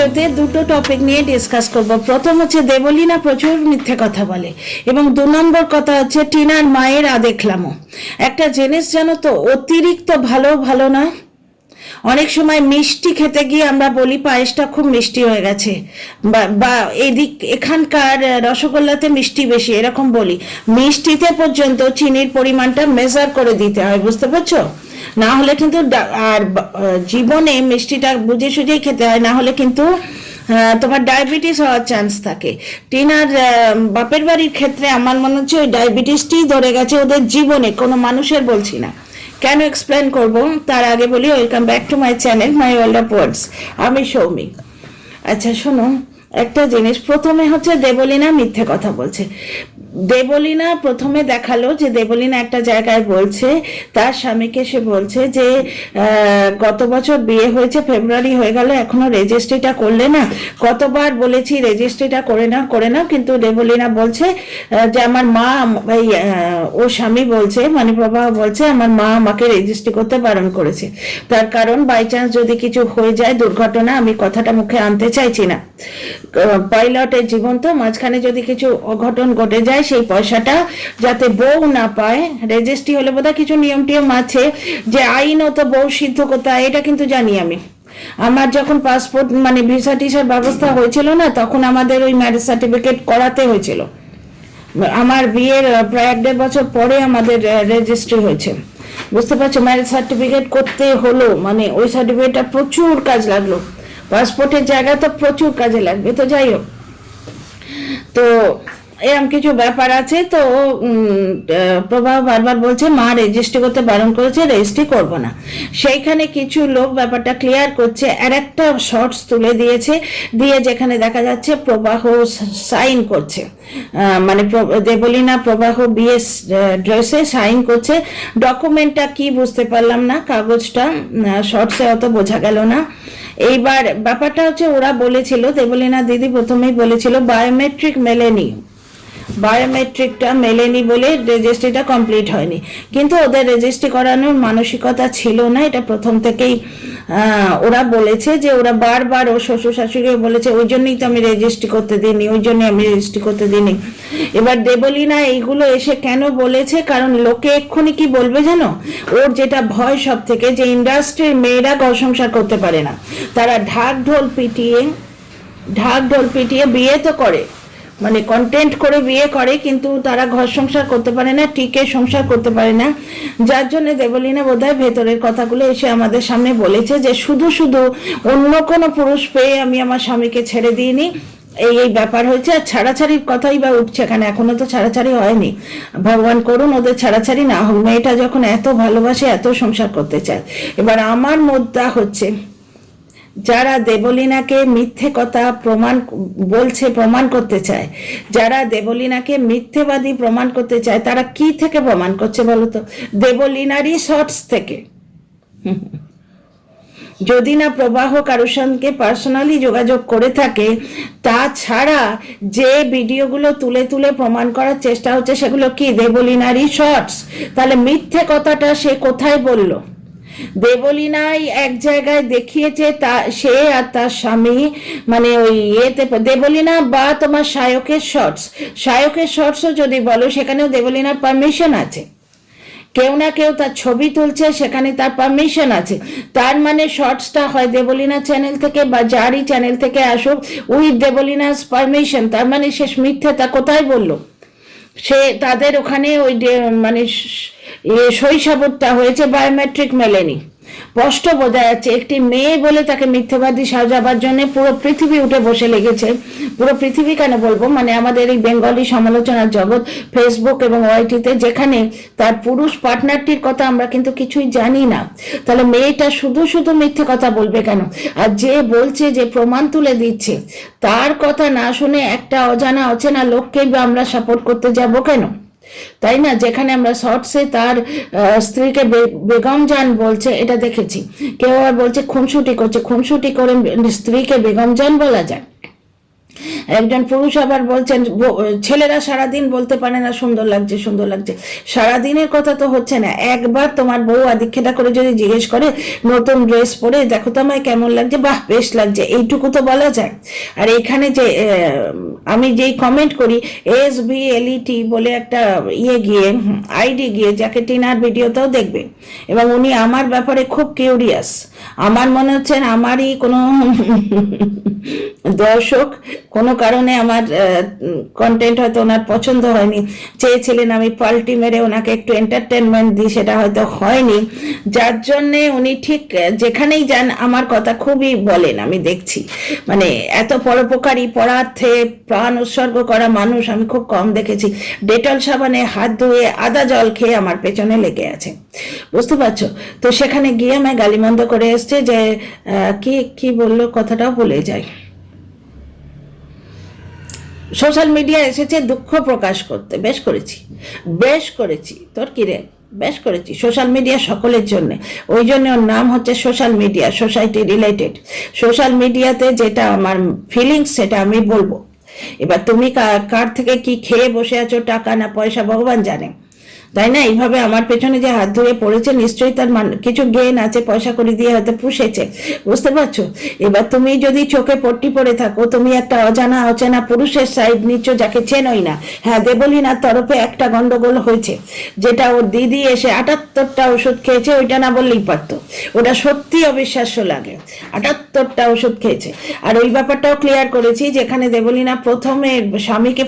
ভিডিওতে দুটো টপিক নিয়ে ডিসকাস করব। প্রথম হচ্ছে দেবলীনা প্রচুর মিথ্যে কথা বলে, এবং 2 নম্বর কথা হচ্ছে টিনার মায়ের দেখলামও। একটা জিনিস জানো তো, অতিরিক্ত ভালো নয়। অনেক সময় মিষ্টি খেতে গিয়ে আমরা বলি পায়েসটা খুব মিষ্টি হয়ে গেছে, বা এখানকার রসগোল্লাতে মিষ্টি বেশি, এরকম বলি। মিষ্টিতে পর্যন্ত চিনির পরিমাণটা মেজার করে দিতে হয়, বুঝতে পারছো? না হলে কিন্তু আর জীবনে মিষ্টিটা বুঝে সুঝেই খেতে হয়, না হলে কিন্তু তোমার ডায়াবেটিস হওয়ার চান্স থাকে। টিনার বাপের বাড়ির ক্ষেত্রে আমার মনে হচ্ছে ওই ডায়াবেটিসটিই ধরে গেছে ওদের জীবনে, কোনো মানুষের বলছি না। কেন এক্সপ্লেন করব তার আগে বলি, welcome back to my channel my world of words. আমি সৌমি। আচ্ছা শোনো, একটা জিনিস প্রথমে হচ্ছে দেবলীনা মিথ্যে কথা বলছে। দেবলীনা প্রথমে দেখালো যে দেবলীনা একটা জায়গায় বলছে তার স্বামীকে, সে বলছে যে গত বছর বিয়ে হয়েছে, ফেব্রুয়ারি হয়ে গেল, এখনো রেজিস্ট্রিটা করলে না। কতবার বলেছি রেজিস্ট্রিটা করে নাও, কিন্তু দেবলীনা বলছে যে আমার মা, ও স্বামী বলছে, মানে প্রভা বলছে আমার মা আমাকে রেজিস্ট্রি করতে বারণ করেছে। তার কারণ বাই চান্স যদি কিছু হয়ে যায়, দুর্ঘটনা, আমি কথাটা মুখে আনতে চাইছি না, পাইলটের জীবন তো, মাঝখানে যদি কিছু অঘটন ঘটে যায় সেই পয়সাটা যাতে বউ না পায়। রেজিস্ট্রি হলে বোধহয় কিছু নিয়ম টিয়ম আছে যে আইনত বউ সিদ্ধ করতে হয়, এটা কিন্তু জানি আমি। আমার যখন পাসপোর্ট মানে ভিসা টিসার ব্যবস্থা হয়েছিল না, তখন আমাদের ওই ম্যারেজ সার্টিফিকেট করাতে হয়েছিল। আমার বিয়ের প্রায় 1.5 বছর পরে আমাদের রেজিস্ট্রি হয়েছে, বুঝতে পারছো? ম্যারেজ সার্টিফিকেট করতে হলো, মানে ওই সার্টিফিকেটটা প্রচুর কাজ লাগলো, পাসপোর্টের জায়গা তো প্রচুর কাজে লাগবে। তো যাই হোক, তো এরকম কিছু ব্যাপার আছে। তো প্রভা বারবার বলছে মা রেজিস্ট্রি করতে বারণ করেছে, রেজিস্ট্রি করবো না। সেইখানে কিছু লোক ব্যাপারটা ক্লিয়ার করছে, আর একটা শর্টস তুলে দিয়েছে, দিয়ে যেখানে দেখা যাচ্ছে প্রবাহ সাইন করছে, মানে দেবলীনা প্রবাহ বিয়ে ড্রেসে সাইন করছে। ডকুমেন্টটা কি বুঝতে পারলাম না, কাগজটা শর্টসে অত বোঝা গেল না। এইবার ব্যাপারটা হচ্ছে ওরা বলেছিল, দেবলীনা দিদি প্রথমেই বলেছিল বায়োমেট্রিকটা মেলেনি বলে রেজিস্ট্রিটা কমপ্লিট হয়নি, কিন্তু ওদের রেজিস্ট্রি করানোর মানসিকতা ছিল না। এটা প্রথম থেকেই ওরা বলেছে, যে ওরা বারবার ও শ্বশুর শাশুড়িও বলেছে ওই জন্যই তো আমি রেজিস্ট্রি করতে দিইনি। এবার দেবলীনা এইগুলো এসে কেন বলেছে, কারণ লোকে এক্ষুনি কি বলবে জানো, ওর যেটা ভয় সব থেকে, যে ইন্ডাস্ট্রির মেয়েরা ঘর সংসার করতে পারে না, তারা ঢাক ঢোল পিটিয়ে বিয়ে তো করে, মানে কন্টেন্ট করে বিয়ে করে, কিন্তু তারা ঘর সংসার করতে পারে না, টিকে সংসার করতে পারে না। যার জন্য দেবলীনা বোধহয় ভেতরের কথাগুলো এসে আমাদের সামনে বলেছে যে শুধু অন্য কোনো পুরুষ পেয়ে আমি আমার স্বামীকে ছেড়ে দিইনি, এই ব্যাপার হয়েছে। আর ছাড়াছাড়ির কথাই বা উঠছে এখানে, এখনো তো ছাড়াছাড়ি হয়নি, ভগবান করুন ওদের ছাড়াছাড়ি না হোক। মেয়েটা যখন এত ভালোবাসে, এত সংসার করতে চায়। এবার আমার মুদ্রা হচ্ছে, যারা দেবলীনাকে মিথ্যে কথা প্রমাণ করতে চায়, যারা দেবলীনাকে মিথ্যেবাদী প্রমাণ করতে চায়, তারা কি থেকে প্রমাণ করছে বলতো? দেবলীনারই শর্টস থেকে। যদি না প্রবাহ কারোর সঙ্গে পার্সোনালি যোগাযোগ করে থাকে, তাছাড়া যে ভিডিওগুলো তুলে প্রমাণ করার চেষ্টা হচ্ছে, সেগুলো কি দেবলীনারই শর্টস? তাহলে মিথ্যে কথাটা সে কোথায় বলল? দেবলীনাই এক জায়গায় দেখিয়েছে সে আর তার স্বামী, মানে ওই দেবলীনা বা তোমার সায়কের শর্টসও যদি বলো, সেখানেও দেবলীনার পারমিশন আছে। কেউ না কেউ তার ছবি তুলছে, সেখানে তার পারমিশন আছে। তার মানে শর্টসটা হয় দেবলীনা চ্যানেল থেকে বা যারই চ্যানেল থেকে আসুক, উইথ দেবলীনাস পারমিশন। তার মানে সে মিথ্যে তা কোথায় বললো? সে তাদের ওখানে ওই মানে শৈশবটা হয়েছে, বায়োমেট্রিক মেলেনি, স্পষ্ট বোঝা যাচ্ছে। একটি মেয়ে বলে তাকে মিথ্যেবাদী সাজাবার জন্য পুরো পৃথিবী উঠে বসে লেগেছে। পুরো পৃথিবী কেন বলবো, মানে আমাদের এই বেঙ্গলি সমালোচনার জগৎ, ফেসবুক এবং ওয়াইটিতে, যেখানে তার পুরুষ পার্টনারটির কথা আমরা কিন্তু কিছুই জানি না। তাহলে মেয়েটা শুধু মিথ্যে কথা বলবে কেন? আর যে বলছে, যে প্রমাণ তুলে দিচ্ছে, তার কথা না শুনে একটা অচেনা লোককে আমরা সাপোর্ট করতে যাব কেন? তাই না? যেখানে আমরা শর্টসে তার স্ত্রীকে বেগম জান বলছে, এটা দেখেছি। কেউ আবার বলছে খুনসুটি করে স্ত্রীকে বেগম জান বলা যায়? একজন পুরুষ আবার বলছেন ছেলেরা সারাদিন বলতে পারে না সুন্দর লাগছে সুন্দর লাগছে, সারাদিনের কথা তো হচ্ছে না, একবার তোমার বউ আদিক্ষেতা করে যদি জিজ্ঞেস করে নতুন ড্রেস পরে দেখো তো আমায় কেমন লাগছে, বাহ বেশ লাগছে, এইটুকু তো বলা যায়। আর এখানে যে আমি যেই কমেন্ট করি SBLET বলে একটা গিয়ে আইডি গিয়ে, যাকে টিনার ভিডিওতেও দেখবে, এবং উনি আমার ব্যাপারে খুব কিউরিয়াস, আমার মনে হচ্ছে আমারই কোনো দর্শক কোনো কারণে আমার কন্টেন্ট হয়তো ওনার পছন্দ হয়নি, চেয়েছিলেন আমি পাল্টি মেরে ওনাকে একটু এন্টারটেনমেন্ট দিই, সেটা হয়তো হয়নি, যার জন্যে উনি ঠিক যেখানেই যান আমার কথা খুবই বলেন। আমি দেখছি মানে এত পরোপকারী পরার্থে প্রাণ উৎসর্গ করা মানুষ আমি খুব কম দেখেছি। ডেটল সাবানে হাত ধুয়ে আদা জল খেয়ে আমার পেছনে লেগে আছে, বুঝতে পারছো? তো সেখানে গিয়ে আমি গালিমন্দ করে এসছে যে কি কি বললো কথাটাও ভুলে যাই। সোশ্যাল মিডিয়া এসেছে দুঃখ প্রকাশ করতে, বেশ করেছি তোর কি রে, বেশ করেছি। সোশ্যাল মিডিয়া সকলের জন্য, ওই জন্য ওর নাম হচ্ছে social media, society related. Social মিডিয়াতে যেটা আমার ফিলিংস সেটা আমি বলবো। এবার তুমি কার থেকে কি খেয়ে বসে আছো, টাকা না পয়সা ভগবান জানে, তাই না? এইভাবে আমার পেছনে যে হাত ধরে পড়েছে নিশ্চয়ই তার কিছু গেন আছে, পয়সা করে দিয়ে হয়তো পুষেছে, বুঝতে পারছো? এবার তুমি যদি চোখে পট্টি পড়ে থাকো, তুমি একটা অচেনা পুরুষের সাইড নিচ্ছ যাকে চেনোই না। হ্যাঁ, দেবলীনার তরফে একটা গন্ডগোল হয়েছে, যেটা ওর দিদি এসে 78টা ওষুধ খেয়েছে, ওইটা না বললেই পারতো, ওটা সত্যি অবিশ্বাস্য লাগে, 78টা ওষুধ খেয়েছে। আর ওই ব্যাপারটাও ক্লিয়ার করেছি, যেখানে দেবলীনা প্রথমে স্বামীকে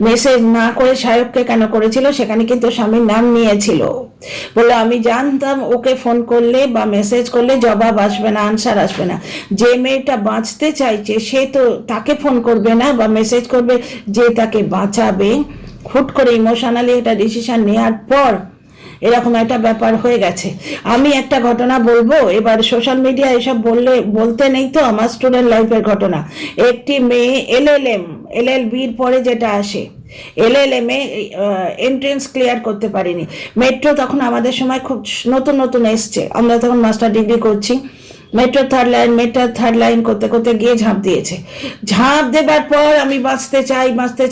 মেসেজ না করে সায়ককে কেন করেছিল, সেখানে কিন্তু স্বামীর নাম নিয়েছিল, বললো আমি জানতাম ওকে ফোন করলে বা মেসেজ করলে জবাব আসবে না, আনসার আসবে না, যে মেয়েটা বাঁচতে চাইছে সে তো তাকে ফোন করবে না বা মেসেজ করবে যে তাকে বাঁচাবে। হুট করে ইমোশনালি একটা ডিসিশন নেওয়ার পর এরকম একটা ব্যাপার হয়ে গেছে। আমি একটা ঘটনা বলবো, এবার সোশ্যাল মিডিয়া এসব বলতে নেই তো, আমার স্টুডেন্ট লাইফের ঘটনা। একটি মেয়ে LLBর পরে যেটা আসে, LLM এ এন্ট্রেন্স ক্লিয়ার করতে পারিনি। মেট্রো তখন আমাদের সময় খুব নতুন এসছে, আমরা তখন মাস্টার ডিগ্রি করছি। মেট্রো থার্ড লাইন করতে করতে গিয়ে ঝাঁপ দিয়েছে। ঝাঁপ দেবার পর আমি বাঁচতে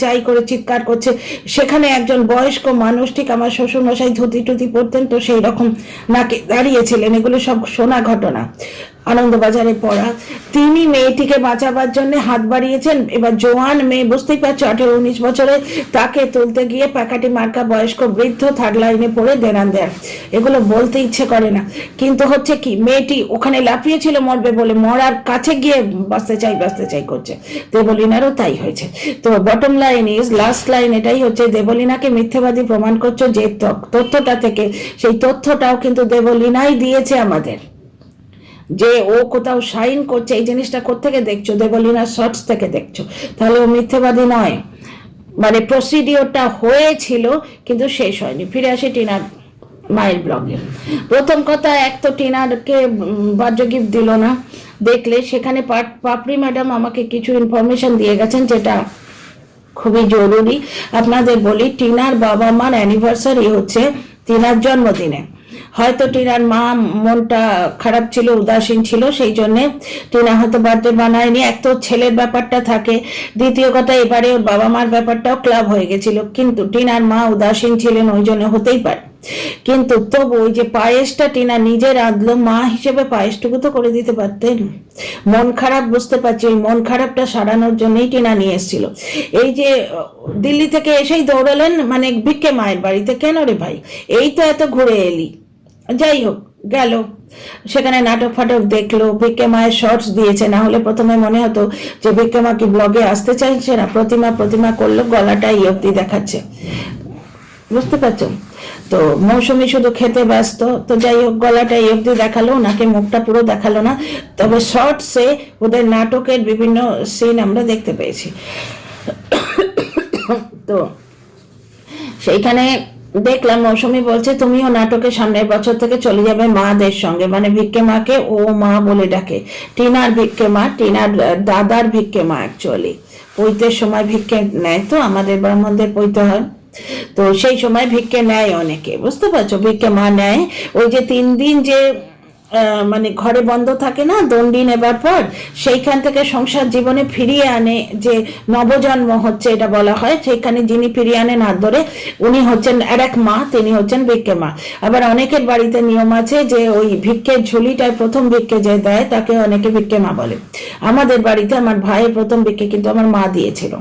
চাই করে চিৎকার করছে। সেখানে একজন বয়স্ক মানুষ, ঠিক আমার শ্বশুরমশাই ধুতি টুতি পড়তেন, তো সেই রকম নাকে দাঁড়িয়েছিলেন। এগুলো সব শোনা ঘটনা, আনন্দবাজারে পড়া। তিনি মেয়েটিকে বাঁচাবার জন্য হাত বাড়িয়েছেন। এবার জোয়ান মেয়ে, বুঝতেই পারছো, 18-19 বছরে, তাকে তুলতে গিয়ে প্যাকাটি মার্কা বয়স্ক বৃদ্ধ থার্ড লাইনে পড়ে দেনান দেন। এগুলো বলতে ইচ্ছে করে না, কিন্তু হচ্ছে কি, মেয়েটি ওখানে লাফিয়েছিল মরবে বলে, মরার কাছে গিয়ে বাঁচতে চাই করছে। দেবলীনারও তাই হয়েছে। তো বটম লাইন লাস্ট লাইন এটাই হচ্ছে, দেবলীনাকে মিথ্যেবাদী প্রমাণ করছো যে তথ্যটা থেকে, সেই তথ্যটাও কিন্তু দেবলীনাই দিয়েছে আমাদের, যে ও কোথাও সাইন করছে। এই জিনিসটা কোত্থেকে দেখছো? দেবলীনার শর্টস থেকে দেখছো, তাহলে ও মিথ্যেবাদী নয়। মানে প্রসিডিওরটা হয়েছিল কিন্তু শেষ হয়নি। ফিরে আসি টিনার মায়ের ব্লগে। প্রথম কথা, এক তো টিনারকে বার্থডে গিফট দিল না, দেখলে সেখানে পাপড়ি ম্যাডাম আমাকে কিছু ইনফরমেশন দিয়ে গেছেন, যেটা খুবই জরুরি আপনাদের বলি। টিনার বাবা মার অ্যানিভার্সারি হচ্ছে টিনার জন্মদিনে। হয়তো টিনার মা মনটা খারাপ ছিল, উদাসীন ছিল, সেই জন্যে টিনা হয়তো বার্থডে বানায়নি। এক তো ছেলের ব্যাপারটা থাকে, দ্বিতীয় কথা এবারে ওর বাবা মার ব্যাপারটাও ক্লাব হয়ে গেছিল, কিন্তু টিনার মা উদাসীন ছিলেন, ওই জন্য হতেই পারে। কিন্তু তবু ওই যে পায়েসটা টিনা নিজে রাঁধলো, মা হিসেবে পায়েসটুকু তো করে দিতে পারতেন। মন খারাপ, বুঝতে পারছি, ওই মন খারাপটা সারানোর জন্যই টিনা নিয়ে এসেছিল। এই যে দিল্লি থেকে এসেই দৌড়ালেন মানে ভিক্ষে মায়ের বাড়িতে, কেন রে ভাই, এই তো এত ঘুরে এলি। যাই হোক, গেল সেখানে নাটক ফাটক দেখলো, ভিক্ষে মায়ের শর্টস দিয়েছে। না হলে প্রথমে মনে হতো যে ভিক্ষে মা কি ব্লগে আসতে চাইছে না, প্রতিমা করলো, গলাটা অব্দি দেখাচ্ছে, বুঝতে পারছো? তো মৌসুমি শুধু খেতে ব্যস্ত। তো যাই হোক, গলাটা অব্দি দেখালো, ওনাকে মুখটা পুরো দেখালো না, তবে শর্টসে ওদের নাটকের বিভিন্ন সিন আমরা দেখতে পেয়েছি। তো সেইখানে দেখলাম মৌসুমি বলছে তুমিও নাটকে সামনের বছর থেকে চলে যাবে মাদের সঙ্গে, মানে ভিক্ষে মাকে ও মা বলে ডাকে। টিনার ভিক্ষে মা, টিনার দাদার ভিক্ষে মা অ্যাকচুয়ালি। পৈতের সময় ভিক্ষে নেয় তো, আমাদের ব্রাহ্মণদের পৈতে হয়, তো সেই সময় ভিক্ষে নেয় অনেকে, বুঝতে পারছো, ভিক্ষে মা নেয়। ওই যে 3 দিন যে মানে ঘরে বন্ধ থাকে না দণ্ডি নেবার পর, সেইখান থেকে সংসার জীবনে ফিরিয়ে আনে, যে নবজন্ম হচ্ছে এটা বলা হয়, সেইখানে যিনি ফিরিয়ে আনেন হাত ধরে উনি হচ্ছেন আর এক মা, তিনি হচ্ছেন ভিক্ষে মা। আবার অনেকের বাড়িতে নিয়ম আছে যে ওই ভিক্ষের ঝুলিটায় প্রথম ভিক্ষে যে দেয় তাকে অনেকে ভিক্ষে মা বলে। আমাদের বাড়িতে আমার ভাইয়ের প্রথম ভিক্ষে কিন্তু আমার মা দিয়েছিল।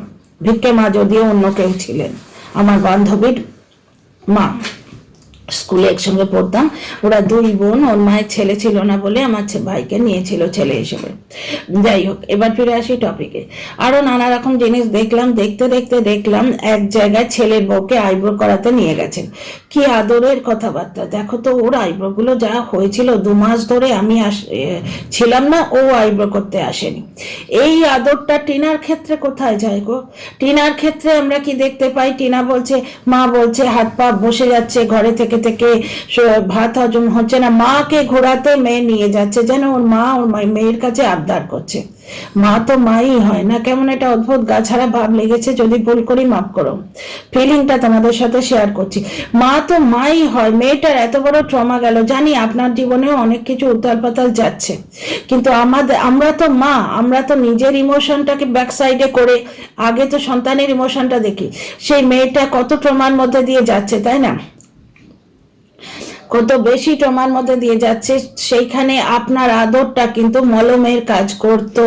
ভিক্ষে মা যদিও অন্য কেউ ছিলেন, আমার বান্ধবীর মা, স্কুলে একসঙ্গে পড়তাম, ওরা দুই বোন, ওর মায়ের ছেলে ছিল না বলে আমার ভাইকে নিয়েছিল ছেলে হিসেবে। যাই হোক, এবার ফিরে আসি টপিকে। আরো নানা রকম জিনিস দেখলাম, দেখতে দেখতে দেখলাম এক জায়গায় ছেলের বউকে আইব্রো করাতে নিয়ে গেছেন। কি আদরের কথাবার্তা, দেখো তো ওর আইব্রো গুলো যা হয়েছিল, 2 মাস ধরে আমি ছিলাম না, ও আইব্রো করতে আসেনি। এই আদরটা টিনার ক্ষেত্রে কোথায় যায় গো? টিনার ক্ষেত্রে আমরা কি দেখতে পাই? টিনা বলছে, মা বলছে হাত পা বসে যাচ্ছে, ঘরে থেকে থেকে ভাত হজম হচ্ছে না, মাকে ঘোরাতে মেয়ে নিয়ে যাচ্ছে, যেন ওর মা ওর মেয়ের কাছে আবদার করছে। মা তো মাই হয় না, কেমন একটা অদ্ভুত গাছাড়া ভাব লেগেছে, যদি ভুল করি মাফ করো, ফিলিংটা তোমাদের সাথে শেয়ার করছি। মা তো মাই হয়, মেয়েটার এত বড় ট্রমা গেল, জানি আপনার জীবনেও অনেক কিছু উতাল পাতাল যাচ্ছে, কিন্তু আমরা তো মা, আমরা তো নিজের ইমোশনটাকে ব্যাক সাইডে করে আগে তো সন্তানের ইমোশনটা দেখি। সেই মেয়েটা কত ট্রমার মধ্যে দিয়ে যাচ্ছে, তাই না? কত বেশি ট্রমার মধ্যে দিয়ে যাচ্ছে, সেইখানে আপনার আদরটা কিন্তু মলমের কাজ করতো।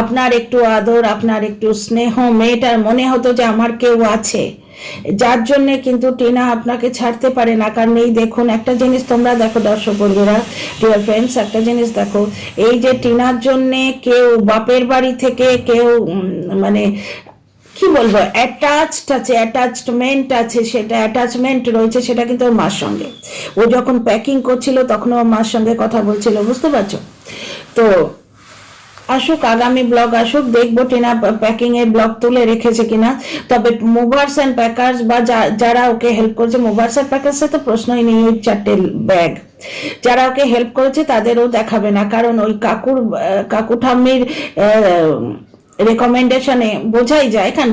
আপনার একটু আদর, আপনার একটু স্নেহ, মেয়েটার মনে হতো যে আমার কেউ আছে, যার জন্য কিন্তু টিনা আপনাকে ছাড়তে পারে না। কারণ এই দেখুন, একটা জিনিস তোমরা দেখো দর্শক বন্ধুরা, ডিয়ার ফ্রেন্ডস, একটা জিনিস দেখো, এই যে টিনার জন্য কেউ বাপের বাড়ি থেকে কেউ মানে কি বলবো, অ্যাটাচড আছে, অ্যাটাচমেন্ট আছে, সেটা অ্যাটাচমেন্ট রয়েছে, সেটা কিন্তু ওর মার সঙ্গে। ও যখন প্যাকিং করছিল তখন ওর মার সঙ্গে কথা বলছিল, বুঝতে পারছো তো? আসুক, আগামী ব্লগ আসুক, দেখবো টিনা প্যাকিং এর ব্লগ তুলে রেখেছে কিনা। তবে মুভার্স অ্যান্ড প্যাকার্স বা যারা ওকে হেল্প করেছে, মুভার্স অ্যান্ড প্যাকার্স তো প্রশ্নই নেই, ওই 4টে ব্যাগ, যারা ওকে হেল্প করেছে তাদেরও দেখাবে না, কারণ ওই কাকু ঠাম্মির রেকমেন্ডেশনে বোঝাই যায়, কারণ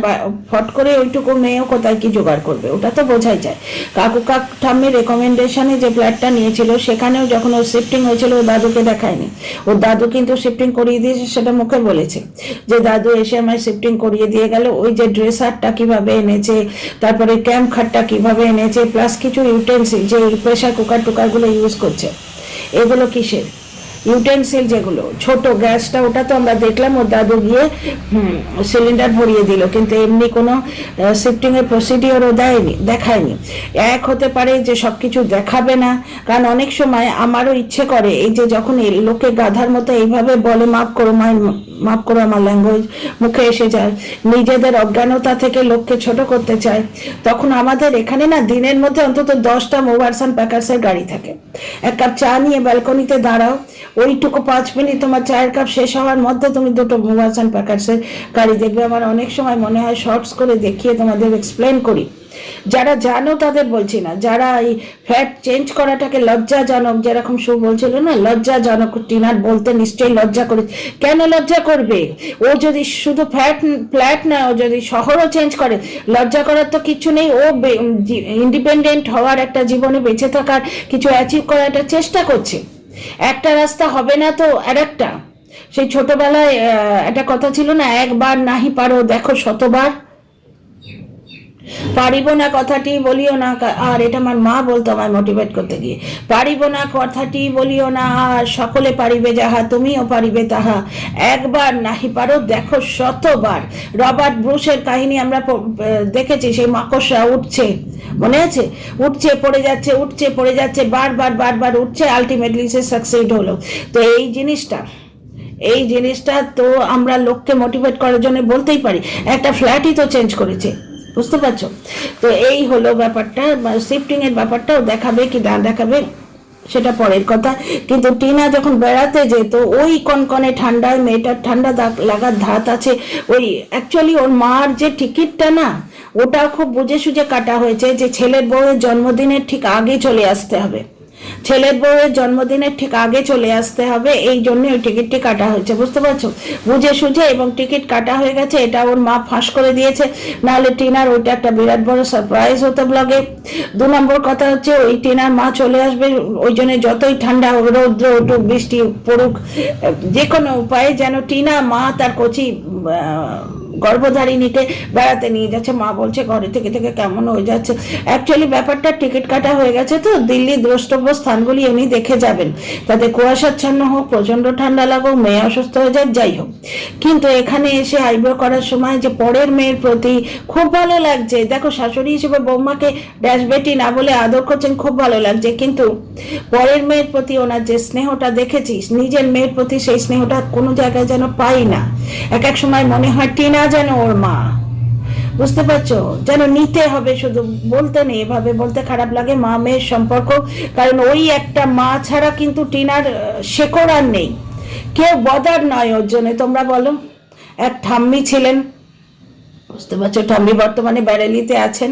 ফট করে ওইটুকু মেয়েও কোথায় কি জোগাড় করবে, ওটা তো বোঝাই যায়। কাকু ঠাম্মির রেকমেন্ডেশনে যে ফ্ল্যাটটা নিয়েছিল, সেখানেও যখন ওর শিফটিং হয়েছিল ও দাদুকে দেখায়নি, ওর দাদু কিন্তু শিফটিং করিয়ে দিয়েছে, সেটা মুখে বলেছে যে দাদু এসে আমায় শিফটিং করিয়ে দিয়ে গেল। ওই যে ড্রেসারটা কিভাবে এনেছে, তারপরে ক্যাম্প খাটটা কিভাবে এনেছে, প্লাস কিছু ইউটেন্সিল, যে প্রেশার কুকার টুকারগুলো ইউজ করছে, এগুলো কিসের ইউটেন্সিল, যেগুলো ছোট গ্যাসটা, ওটা তো আমরা দেখলাম ওর দাদু গিয়ে সিলিন্ডার ভরিয়ে দিল, কিন্তু এমনি কোনো শিফটিং এর প্রসিডিওরও দেখায়নি। এক হতে পারে যে সবকিছু দেখাবে না, কারণ অনেক সময় আমারও ইচ্ছে করে, এই যে যখন লোকে গাধার মতো এইভাবে বলে, মাফ করো আমার ল্যাঙ্গুয়েজ মুখে এসে যায়, নিজেদের অজ্ঞানতা থেকে লোককে ছোট করতে চায়, তখন আমাদের এখানে না দিনের মধ্যে অন্তত 10টা মুভার্স অ্যান্ড প্যাকার্সের গাড়ি থাকে। এক কাপ চা নিয়ে ব্যালকনিতে দাঁড়াও, ওইটুকু 5 মিনিট তোমার চায়ের কাপ শেষ হওয়ার মধ্যে তুমি 2টো মুভার্স অ্যান্ড প্যাকার্সের গাড়ি দেখবে। আমার অনেক সময় মনে হয় শর্টস করে দেখিয়ে তোমাদের এক্সপ্লেন করি, যারা জানো তাদের বলছি না, যারা এই ফ্ল্যাট চেঞ্জ করাটাকে লজ্জাজনক, যেরকম শু বলছিল না লজ্জাজনক, টিনার বলতে নিশ্চয়ই লজ্জা করে। কেন লজ্জা করবে? ও যদি শুধু ফ্ল্যাট না, ও যদি শহরও চেঞ্জ করে, লজ্জা করার তো কিছু নেই। ও ইন্ডিপেন্ডেন্ট হওয়ার, একটা জীবনে বেঁচে থাকার, কিছু অ্যাচিভ করার একটা চেষ্টা করছে। একটা রাস্তা হবে না তো আরেকটা। সেই ছোটবেলায় একটা কথা ছিল না, একবার নাহি পারো দেখো শতবার। পারিব না কথাটি বলিও না, আর এটা আমার মা বলতো আমায় মোটিভেট করতে গিয়ে, পারিব না কথাটি বলিও না, আর সকলে পারিবে যাহা তুমিও পারিবে তাহা, একবার নাহি পারো দেখো শতবার। রবার্ট ব্রুসের কাহিনী আমরা দেখেছি, সেই মাকড়সা উঠছে, মনে আছে? উঠছে পড়ে যাচ্ছে, উঠছে পড়ে যাচ্ছে, বারবার উঠছে, আলটিমেটলি সে সাকসিড হলো। তো এই জিনিসটা তো আমরা লোককে মোটিভেট করার জন্য বলতেই পারি। একটা ফ্ল্যাটই তো চেঞ্জ করেছে, বুঝতে পারছো তো? এই হলো ব্যাপারটা, শিফটিং এর ব্যাপারটাও দেখাবে কি না দেখাবে সেটা পরের কথা। কিন্তু টিনা যখন বেড়াতে যেত, ওই কনকনে ঠান্ডায়, মেয়েটার ঠান্ডা লাগার ধাত আছে, ওই অ্যাকচুয়ালি ওর মার যে টিকিটটা না, ওটা খুব বুঝে সুঝে কাটা হয়েছে, যে ছেলের বউয়ের জন্মদিনের ঠিক আগে চলে আসতে হবে, ছেলের বউয়ের জন্মদিনের ঠিক আগে চলে আসতে হবে, এই জন্য ওই টিকিটটি কাটা হয়েছে, বুঝতে পারছো? বুঝে সুঝে এবং টিকিট কাটা হয়ে গেছে, এটা ওর মা ফাঁস করে দিয়েছে, নাহলে টিনার ওইটা একটা বিরাট বড় সারপ্রাইজ হতো ব্লগে। 2 নম্বর কথা হচ্ছে ওই টিনার মা চলে আসবে, ওই জন্য যতই ঠান্ডা হোক, রৌদ্র উঠুক, বৃষ্টি পড়ুক, যে কোনো উপায়ে যেন টিনা মা তার কচি গর্ভধারিণীকে বেড়াতে নিয়ে যাচ্ছে। মা বলছে ঘরে থেকে থেকে কেমন হয়ে যাচ্ছে। অ্যাকচুয়ালি ব্যাপারটা টিকিট কাটা হয়ে গেছে তো দিল্লি দ্রষ্টব্য স্থানগুলি এমনি দেখে যাবেন, তাতে কুয়াশাচ্ছন্ন হোক, প্রচন্ড ঠান্ডা লাগুক, মেয়ে অসুস্থ হয়ে যায়, যাই হোক। কিন্তু এখানে এসে আইব্রো করার সময় যে পরের মেয়ের প্রতি খুব ভালো লাগছে, দেখো শাশুড়ি হিসেবে বৌমাকে ড্যাশ বেটি না বলে আদর করছেন, খুব ভালো লাগছে, কিন্তু পরের মেয়ের প্রতি ওনার যে স্নেহটা দেখেছিস, নিজের মেয়ের প্রতি সেই স্নেহটা কোনো জায়গায় যেন পাই না। এক এক সময় মনে হয় টিনা যেন ওর মা, বুঝতে পারছো? যেন নিতে হবে, শুধু বলতে নেই, এভাবে বলতে খারাপ লাগে, মা মেয়ের সম্পর্ক, কারণ ওই একটা মা ছাড়া কিন্তু টিনার শেকড় আর নেই, কেউ বদার নয় ওর জন্য। তোমরা বলো, এক ঠাম্মি ছিলেন, বুঝতে পারছো, ঠাম্মি বর্তমানে ব্যারেলিতে আছেন,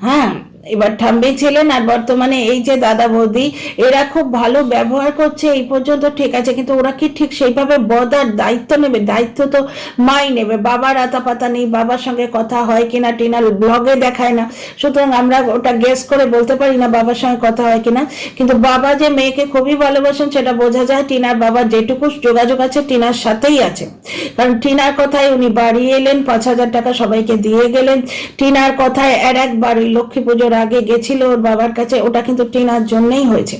হ্যাঁ, এবার ঠাম্মি ছিলেন, আর বর্তমানে এই যে দাদা বৌদি, এরা খুব ভালো ব্যবহার করছে এই পর্যন্ত, ঠিক আছে, কিন্তু ওরা কি ঠিক সেইভাবে বদার দায়িত্ব নেবে? দায়িত্ব তো মাই নেবে। বাবার আতা পাতা নেই, বাবার সঙ্গে কথা হয় কিনা টিনার ব্লগে দেখায় না, সুতরাং আমরা ওটা গেস করে বলতে পারি না বাবার সঙ্গে কথা হয় কিনা, কিন্তু বাবা যে মেয়েকে খুবই ভালোবাসেন সেটা বোঝা যায়। টিনার বাবার যেটুকু যোগাযোগ আছে টিনার সাথেই আছে, কারণ টিনার কথায় উনি বাড়ি এলেন, 5,000 টাকা সবাইকে দিয়ে গেলেন। টিনার কথায় একবার ওই লক্ষ্মী পুজোর আগে গেছিল ওর বাবার কাছে, ওটা কিন্তু টিনার জন্যই হয়েছে,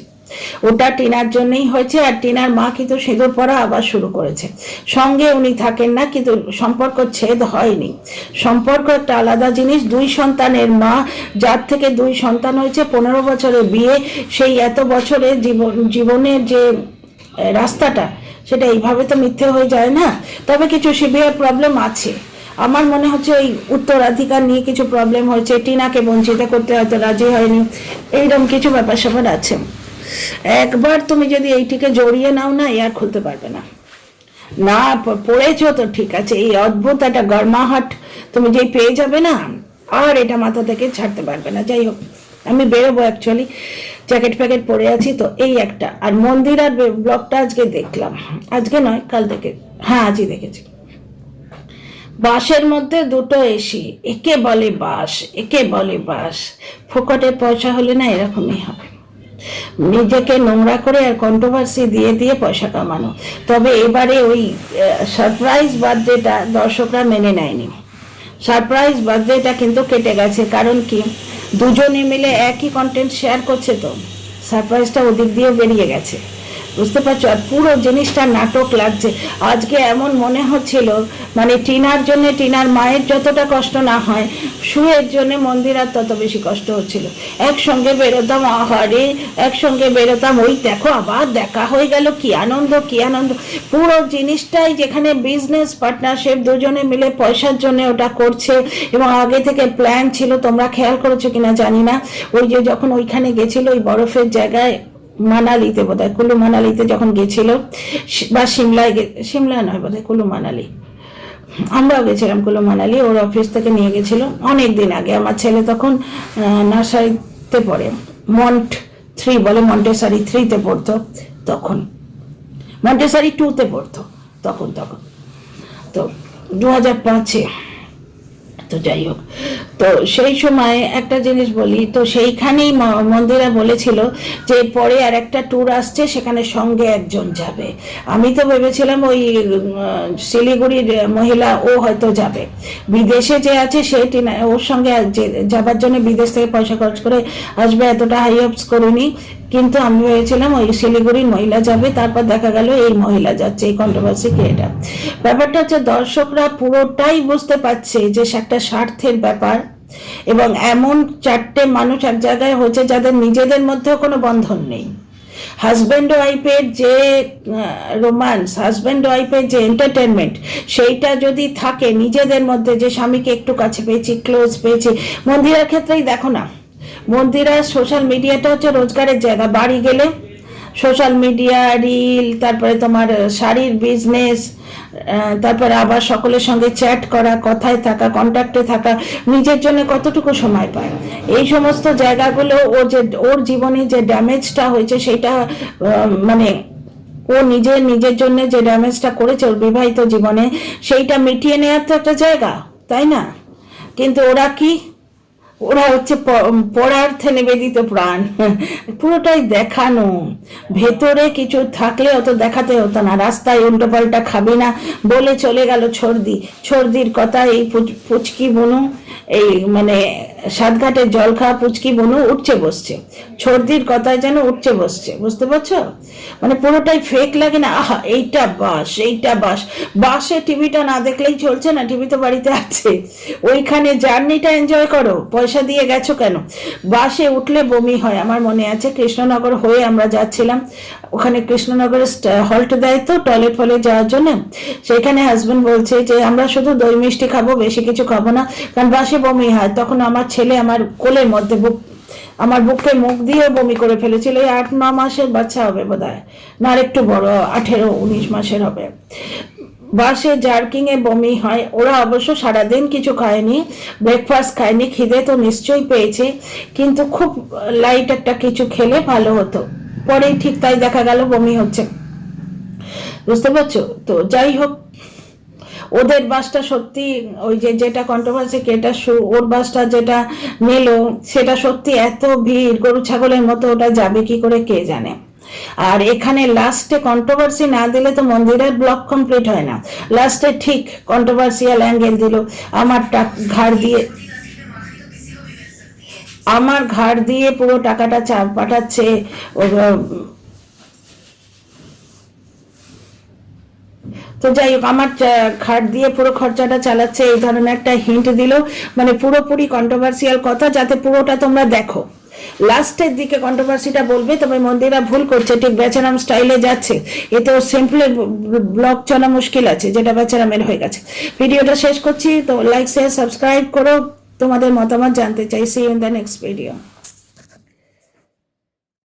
ওটা টিনার জন্যই হয়েছে। আর টিনার মা কিন্তু সিঁদুর পরা আবার শুরু করেছে, সঙ্গে উনি থাকেন না, কিন্তু সম্পর্ক ছেদ হয়নি। সম্পর্ক একটা আলাদা জিনিস। 2 সন্তানের মা, যার থেকে 2 সন্তান হয়েছে, 15 বছরের বিয়ে, সেই এত বছরের জীবনের যে রাস্তাটা, সেটা এইভাবে তো মিথ্যে হয়ে যায় না। তবে কিছু সিভিয়ার প্রবলেম আছে, আমার মনে হচ্ছে ওই উত্তরাধিকার নিয়ে কিছু প্রবলেম হয়েছে, টিনাকে বঞ্চিত করতে হয়তো রাজি হয়নি, এইরকম কিছু ব্যাপার স্যাপার আছে। একবার তুমি যদি এইটিকে জড়িয়ে নাও না, আর খুলতে পারবে না। না পড়েছো তো ঠিক আছে, এই অদ্ভুত একটা গরমাহাট তুমি যেই পেয়ে যাবে না, আর এটা মাথা থেকে ছাড়তে পারবে না। যাই হোক, আমি বেরোবো, অ্যাকচুয়ালি জ্যাকেট প্যাকেট পরে আছি তো, এই একটা। আর মন্দির আর ব্লগটা আজকে দেখলাম, আজকে নয় কাল থেকে, হ্যাঁ আজই দেখেছি। বাসের মধ্যে 2টো এসি, একে বলে বাস, একে বলে বাস। ফোকটের পয়সা হলে না এরকমই হবে, নিজেকে নোংরা করে আর কন্ট্রোভার্সি দিয়ে দিয়ে পয়সা কামানো। তবে এবারে ওই সারপ্রাইজ বার্থডেটা দর্শকরা মেনে নেয়নি, সারপ্রাইজ বার্থডেটা কিন্তু কেটে গেছে। কারণ কি, দুজনে মিলে একই কন্টেন্ট শেয়ার করছে, তো সারপ্রাইজটা ওদিক দিয়ে বেরিয়ে গেছে, বুঝতে পারছো? আর পুরো জিনিসটা নাটক লাগছে। আজকে এমন মনে হচ্ছিল মানে টিনার জন্য, টিনার মায়ের যতটা কষ্ট না হয়, শুয়ের জন্য মন্দিরার তত বেশি কষ্ট হচ্ছিল। একসঙ্গে বেরোতাম, আহারে একসঙ্গে বেরোতাম, ওই দেখো আবার দেখা হয়ে গেল, কি আনন্দ কি আনন্দ। পুরো জিনিসটাই যেখানে বিজনেস পার্টনারশিপ, দুজনে মিলে পয়সার জন্য ওটা করছে, এবং আগে থেকে প্ল্যান ছিল। তোমরা খেয়াল করেছো কিনা জানি না, ওই যে যখন ওইখানে গেছিল ওই বরফের জায়গায়, মানালিতে বোধহয়, কুলু মানালিতে যখন গেছিল, বা সিমলা নয় বোধহয়, কুলু মানালি, আমরাও গেছিলাম কুলু মানালি, ওর অফিস থেকে নিয়ে গেছিল অনেক দিন আগে। আমার ছেলে তখন নার্সারিতে পড়ে, মন্ট 3 বলে, মন্টেসারি 3-তে পড়তো তখন, মন্টেসারি 2-তে পড়তো তখন তো 2005-এ। তো যাই হোক, তো সেই সময় একটা জিনিস বলি, তো সেইখানেই মন্দিরা বলেছিল যে পরে আর একটা ট্যুর আসছে, সেখানে সঙ্গে একজন যাবে। আমি তো ভেবেছিলাম ওই শিলিগুড়ির মহিলা, ও হয়তো যাবে, বিদেশে যে আছে সেটি না, ওর সঙ্গে যাবার জন্য বিদেশ থেকে পয়সা খরচ করে আসবে, এতটা হাই অপস করিনি। কিন্তু আমি ভেবেছিলাম ওই শিলিগুড়ির মহিলা যাবে, তারপর দেখা গেল এই মহিলা যাচ্ছে, এই কন্ট্রোভার্সি ক্রিয়েটার। ব্যাপারটা হচ্ছে দর্শকরা পুরোটাই বুঝতে পারছে যে একটা স্বার্থের ব্যাপার, এবং এমন 4টে মানুষ এক জায়গায় হচ্ছে যাদের নিজেদের মধ্যেও কোনো বন্ধন নেই। হাজব্যান্ড ওয়াইফের যে রোমান্স, হাজব্যান্ড ওয়াইফের যে এন্টারটেনমেন্ট, সেইটা যদি থাকে নিজেদের মধ্যে, যে স্বামীকে একটু কাছে পেয়েছি, ক্লোজ পেয়েছি। মন্দিরার ক্ষেত্রেই দেখো না, মন্দিরা সোশ্যাল মিডিয়াটা হচ্ছে রোজগারের জায়গা, বাড়ি গেলে সোশ্যাল মিডিয়া, রিল, তারপরে তোমার শাড়ির বিজনেস, তারপরে আবার সকলের সঙ্গে চ্যাট করা, কথায় থাকা, কন্ট্যাক্টে থাকা, নিজের জন্য কতটুকু সময় পায়। এই সমস্ত জায়গাগুলো ওর জীবনে যে ড্যামেজটা হয়েছে সেটা মানে ও নিজের জন্য যে ড্যামেজটা করেছে ওর বিবাহিত জীবনে, সেইটা মিটিয়ে নেওয়ার তো একটা জায়গা, তাই না? কিন্তু ওরা হচ্ছে পড়ার্থে নিবেদিত প্রাণ, পুরোটাই দেখানো। ভেতরে কিছু থাকলে অত দেখাতে হতো না। রাস্তায় উল্টোপাল্টা খাবি না বলে চলে গেল ছর্দির কথা। এই পুচকি বনু, এই মানে সাতঘাটের জল খাওয়া পুচকি বনু উঠছে বসছে, ছর্দির কথায় যেন উঠছে বসছে, বুঝতে পারছো? মানে পুরোটাই ফেক লাগে না? আহা, এইটা বাসে টিভিটা না দেখলেই চলছে না, টিভি তো বাড়িতে আছে। ওইখানে জার্নিটা এনজয় করো, পয়সা দিয়ে গেছো কেন? বাসে উঠলে বমি হয়। আমার মনে আছে কৃষ্ণনগর হয়ে আমরা যাচ্ছিলাম, ওখানে কৃষ্ণনগরে হল্ট দেয় তো টয়লেট ফলে যাওয়ার জন্য। সেখানে হাজবেন্ড বলছে যে আমরা শুধু দই মিষ্টি খাবো, বেশি কিছু খাবো না, কারণ বাসে বমি হয়। তখন আমার ছেলে আমার কোলের মধ্যে আমার বুকে মুখ দিয়ে বমি করে ফেলেছিল। এই 8-9 মাসের বাচ্চা হবে বোধহয়, না আর একটু বড়, 18-19 মাসের হবে। বাসে জার্কিং এ বমি হয়। ওরা অবশ্য সারাদিন কিছু খায়নি, ব্রেকফাস্ট খায়নি, খিদে তো নিশ্চয়ই পেয়েছে, কিন্তু খুব লাইট একটা কিছু খেলে ভালো হতো। পরেই ঠিক তাই দেখা গেল, বমি হচ্ছে, বুঝতে পারছো তো? যাই হোক, ওদের বাসটা সত্যি ওই যেটা কন্ট্রোভার্সি, ওর বাসটা যেটা নিল সেটা সত্যি এত ভিড়, গরু ছাগলের মতো, ওটা যাবে কি করে কে জানে। আর এখানে লাস্টে কন্ট্রোভার্সি না দিলে তো মন্দিরের ব্লগ কমপ্লিট হয় না। লাস্টে ঠিক কন্ট্রোভার্সিয়াল অ্যাঙ্গেল দিল, আমার ঘাড় দিয়ে পুরো টাকাটা পাঠাচ্ছে। তো যাই হোক, আমার ঘাট দিয়ে পুরো খরচাটা চালাচ্ছে, এই ধরনের একটা হিন্ট দিল। মানে পুরোপুরি কন্ট্রোভার্সিয়াল কথা, যাতে পুরোটা তোমরা দেখো। লাস্টের দিকে কন্ট্রোভার্সিটা বলবে, তবে মন্দিরা ভুল করছে, ঠিক বেচারাম স্টাইলে যাচ্ছে। এতে সিম্পলের ব্লগ চলা মুশকিল আছে, যেটা বেচারামের হয়ে গেছে। ভিডিওটা শেষ করছি, তো লাইক শেয়ার সাবস্ক্রাইব করো, তোমাদের মতামত জানতে চাই। See you in the next video.